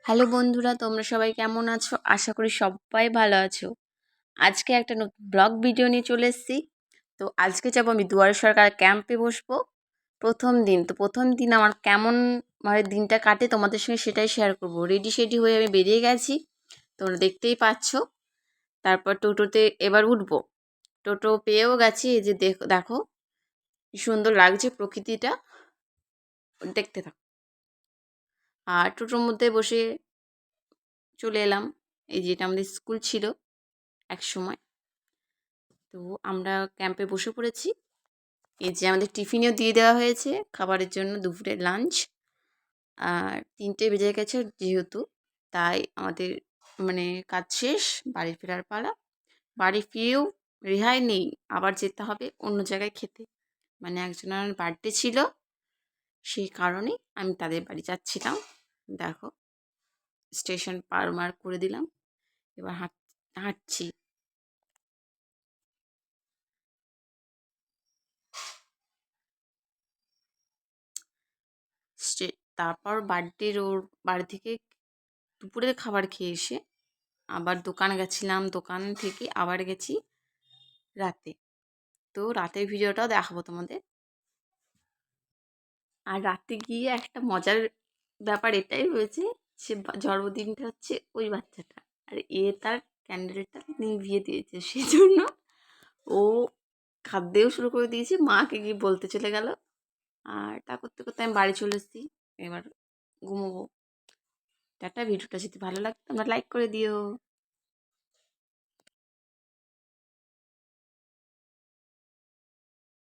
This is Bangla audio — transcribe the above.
হ্যালো বন্ধুরা, তোমরা সবাই কেমন আছো? আশা করি সবাই ভালো আছো। আজকে একটা নতুন ব্লগ ভিডিও নিয়ে চলে এসেছি। তো আজকে যাবো আমি দুয়ারে সরকার ক্যাম্পে বসবো। প্রথম দিন আমার কেমন মানে দিনটা কাটে তোমাদের সঙ্গে সেটাই শেয়ার করব। রেডি হয়ে আমি বেরিয়ে গেছি, তোমরা দেখতেই পাচ্ছ। তারপর টোটোতে এবার উঠবো। টোটো পেয়েও গেছি। এই যে দেখো কি সুন্দর লাগছে প্রকৃতিটা, দেখতে থাকো। আর টোটোর মধ্যে বসে চলে এলাম। এই যেটা আমাদের স্কুল ছিল এক সময়। তো আমরা ক্যাম্পে বসে পড়েছি। এই যে আমাদের টিফিনও দিয়ে দেওয়া হয়েছে খাবারের জন্য, দুপুরের লাঞ্চ। আর 3টে বেজে গেছে যেহেতু, তাই আমাদের মানে কাজ শেষ, বাড়ি ফেরার পালা। বাড়ি ফিরেও রেহাই নেই, আবার যেতে হবে অন্য জায়গায় খেতে। মানে একজনের বার্থডে ছিল, সেই কারণেই আমি তাদের বাড়ি যাচ্ছিলাম। দেখো স্টেশন পার মার করে দিলাম, এবার হাঁটছি। তারপর বার্থডের ওর বাড়ি থেকে দুপুরের খাবার খেয়ে এসে আবার দোকান গেছিলাম, দোকান থেকে আবার গেছি রাতে। তো রাতের ভিডিওটাও দেখাবো তোমাদের। আর রাতে গিয়ে একটা মজার ব্যাপার এটাই হয়েছে, সে জন্মদিনটা হচ্ছে ওই বাচ্চাটা, আর তার ক্যান্ডেলটা নিভিয়ে দিয়েছে, সেজন্য ও খাদ্যেও শুরু করে দিয়েছে, মাকে গিয়ে বলতে চলে গেল। আর তা করতে করতে আমি বাড়ি চলে এসেছি, এবার ঘুমোবো। টাটা। ভিডিওটা যদি ভালো লাগে তোমরা লাইক করে দিও।